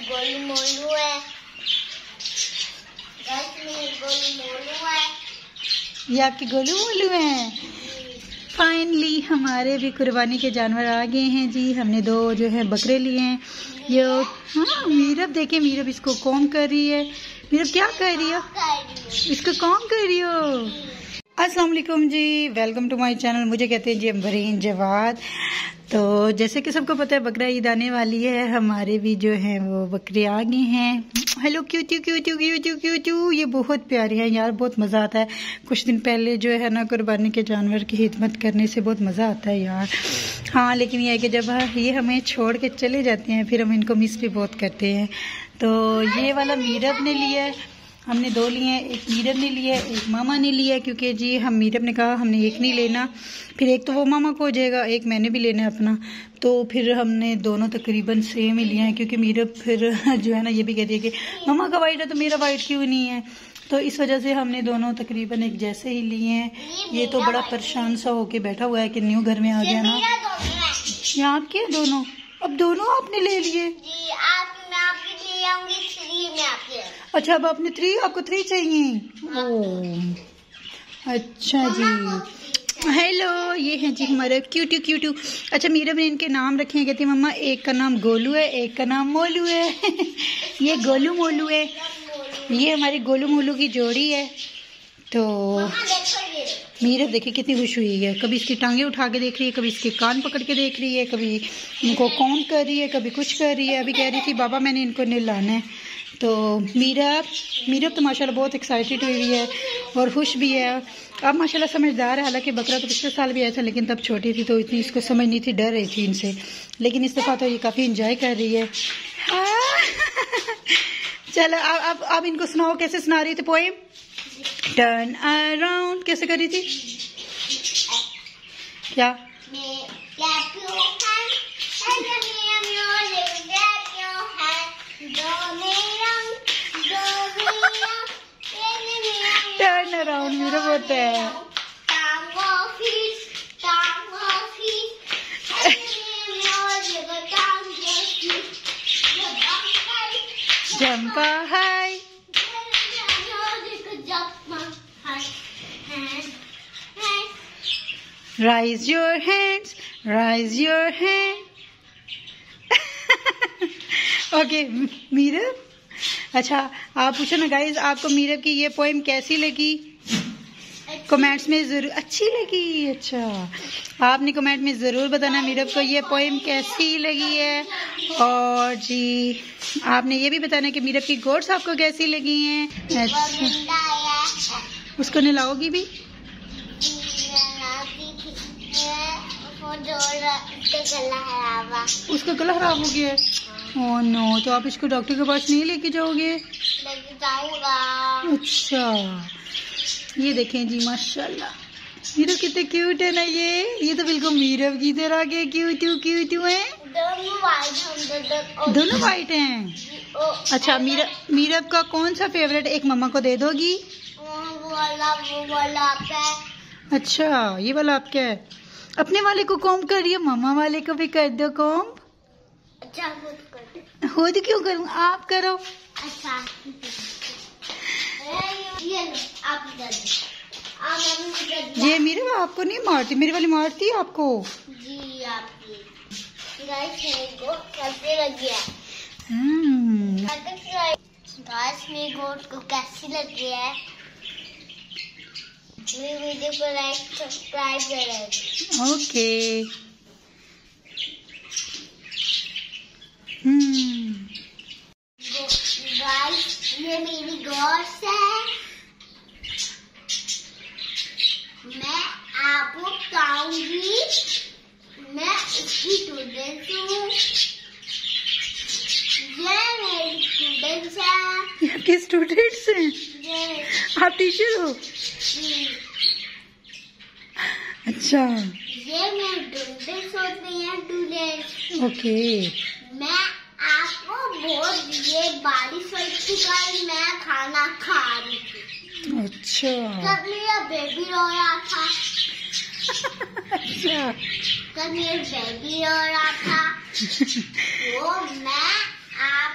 गोलू मोलू है। मेरे गोलू मोलू है। ये आपके गोलू मोलू हैं। फाइनली हमारे भी कुर्बानी के जानवर आ गए हैं जी। हमने 2 जो है बकरे लिए हैं। ये हाँ मीरब देखे, मीरब इसको कॉम कर रही है। मीरब क्या कर रही हो? इसको कॉम कर रही हो। अस्सलाम वालेकुम जी, वेलकम टू माय चैनल। मुझे कहते हैं जी अम्बरीन जवाद। तो जैसे कि सबको पता है बकरा ईद आने वाली है। हमारे भी जो हैं वो बकरे आ गए हैं। हेलो क्यूटू क्यूटू क्यूटू क्यूटू, ये बहुत प्यारी है यार, बहुत मज़ा आता है। कुछ दिन पहले जो है ना कुर्बानी के जानवर की खिदमत करने से बहुत मज़ा आता है यार। हाँ लेकिन ये है कि जब ये हमें छोड़ के चले जाते हैं फिर हम इनको मिस भी बहुत करते हैं। तो ये वाला मीरब ने लिया है, हमने 2 लिए हैं। एक मीरब ने लिया है, एक मामा ने लिया है, क्योंकि जी हम मीरब ने कहा हमने एक नहीं लेना, फिर एक तो वो मामा को हो जाएगा, एक मैंने भी लेना है अपना। तो फिर हमने दोनों तकरीबन सेम ही लिए हैं, क्योंकि मीरब फिर जो है ना ये भी कहती है कि मामा का वाइट है तो मेरा वाइट क्यों नहीं है। तो इस वजह से हमने दोनों तकरीबन एक जैसे ही लिए हैं। ये तो बड़ा परेशान सा होके बैठा हुआ है कि न्यू घर में आ गया ना। यहाँ आपके दोनों, अब दोनों आपने ले लिए। अच्छा अब आपने 3, आपको 3 चाहिए। ओह अच्छा जी। हेलो, ये है जी हमारा क्यूटू क्यूटू। अच्छा मीरब ने इनके नाम रखे हैं, कहती मम्मा एक का नाम गोलू है, एक का नाम मोलू है। ये गोलू मोलू है, ये हमारी गोलू मोलू की जोड़ी है। तो मीरब देखिए कितनी खुश हुई है, कभी इसकी टांगे उठा के देख रही है, कभी इसके कान पकड़ के देख रही है, कभी इनको कौन कर रही है, कभी कुछ कर रही है। अभी कह रही थी बाबा मैंने इनको नहलाना है। तो मीरब तो माशाल्लाह बहुत एक्साइटेड हुई है और खुश भी है। अब माशाल्लाह समझदार है। हालांकि बकरा तो पिछले साल भी आया था लेकिन तब छोटी थी तो इतनी इसको समझ नहीं थी, डर रही थी इनसे। लेकिन इस दफ़ा तो ये काफ़ी इंजॉय कर रही है। चलो अब इनको सुनाओ, कैसे सुना रही थी पोएम? टर्न अराउंड कैसे कर रही थी? क्या? टर्न अराउंड मेरा होता है। Jump high, rise your hands, rise your hand. Okay Meerab, अच्छा आप पूछो ना गाइज, आपको मीरब की ये पोएम कैसी लगी? कमेंट्स में जरूर अच्छी लगी। अच्छा आपने कमेंट में ज़रूर बताना मीरब को ये पोएम कैसी लगी है। और जी आपने ये भी बताना कि मीरब की गोट्स आपको कैसी लगी हैं। अच्छा उसको नहलाओगी भी? उसका गला खराब हो गया है। ओह नो, तो आप इसको डॉक्टर के पास नहीं लेके जाओगे? लेके जाऊंगा। अच्छा ये देखें जी माशाल्लाह मीरब कितने क्यूट है ना। ये तो बिल्कुल मीरब की तरह के क्यूटू क्यूटू हैं। दोनों वाइट हैं। अच्छा मीरब का कौन सा फेवरेट एक मम्मा को दे दोगी? वो वाला आपका है। अच्छा ये वाला आपका है। अपने वाले को कॉम्ब करिए, मामा वाले को भी कर दो कॉम्ब। अच्छा खुद क्यों करूँ, आप करो। अच्छा ये मेरे आपको नहीं मारती, मेरी वाली मारती है आपको जी। आपकी कैसे लगी है? मेरी गोट को कैसी लगी है? मेरी वीडियो को लाइक सब्सक्राइब करें। ओके गाइस ये मेरी गोट्स है। मैं आपको बताऊंगी, मैं इसकी स्टूडेंट हूँ। ये मेरी स्टूडेंट्स हैं। ये आपके स्टूडेंट्स हैं? आप टीचर हो? अच्छा ये मेरी स्टूडेंट्स होती हैं, स्टूडेंट्स। ओके मैं आपको बहुत ये बारिश हुई थी कल, मैं खाना खा रही थी। अच्छा तब मेरा बेबी रो रहा था। अच्छा तब मेरा बेबी रो रहा था। वो मैं आप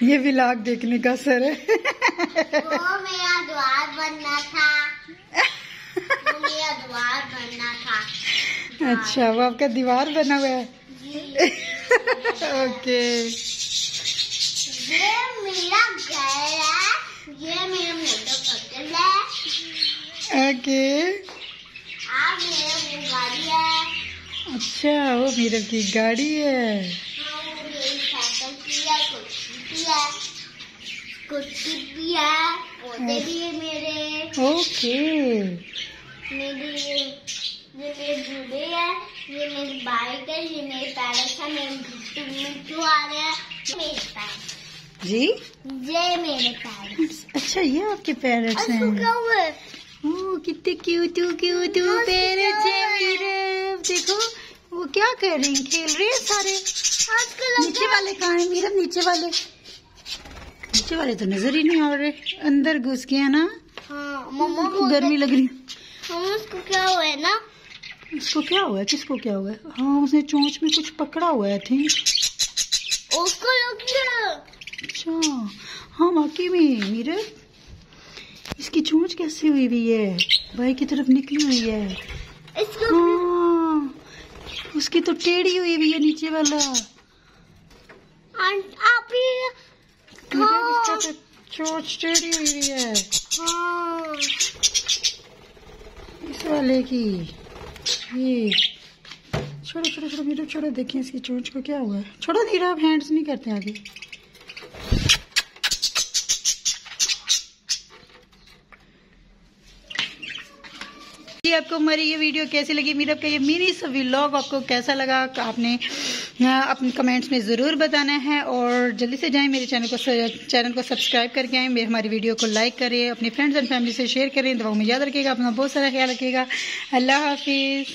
ये व्लॉग देखने का असर है। वो मेरा द्वार बनना था। वो मेरा द्वार बनना था। अच्छा, वो आपका दीवार बना हुआ है। ओके। ये मेरा घर है, ये मेरा मोटरसाइकिल है। ओके। आप मेरा वो गाड़ी है। अच्छा, वो मीरा की गाड़ी है। हाँ, वो मेरी साइकिल भी है, कुर्सी भी है, पौधे भी है मेरे। ओके। ये मेरे जूड़े है, ये मेरी बाइक है, ये मेरे पैरेट्स है, मेरे मिट्टू आ रहे हैं, मेरे पैरेट्स। जी, ये मेरे पैरेट्स। अच्छा, ये आपके पेरेंट्स हैं। क्या हुआ है? ओह, कितने क्यूट पेरेंट्स हैं मीरा। देखो वो क्या कर रही हैं, खेल रहे हैं सारे। नीचे वाले कहाँ हैं मीरा? नीचे वाले तो नजर ही नहीं आ रहे। अंदर घुस गया ना। हाँ, मम्मा गर्मी लग रही है। उसको क्या हुआ है ना? उसको क्या हुआ है? किसको क्या हुआ है? हाँ, उसने चोंच में कुछ पकड़ा हुआ है, आई थिंक। उसको लग गया। अच्छा, हाँ वाकई में मीरा, इसकी चोंच कैसे हुई हुई है? भाई की तरफ निकली हुई है। इसको हाँ, उसकी तो टेढ़ी हुई हुई है नीचे वाला। आप ही इसका तो चोंच टेढ़ी हुई हुई है हाँ। इस वाले की। ये छोड़ो मीरा, छोड़ो। देखिए इसकी चोंच को क्या हुआ है। छोड़ो नीरा, आप हैंड्स नहीं करते आगे। आपको हमारी ये वीडियो कैसी लगी? मीरा का ये मिनी सा व्लॉग आपको कैसा लगा? आपने अपने कमेंट्स में ज़रूर बताना है। और जल्दी से जाएं मेरे चैनल को सब्सक्राइब करके आएँ। हमारी वीडियो को लाइक करें, अपनी फ्रेंड्स एंड फैमिली से शेयर करें। दुआओं में याद रखिएगा, अपना बहुत सारा ख्याल रखिएगा। अल्लाह हाफिज़।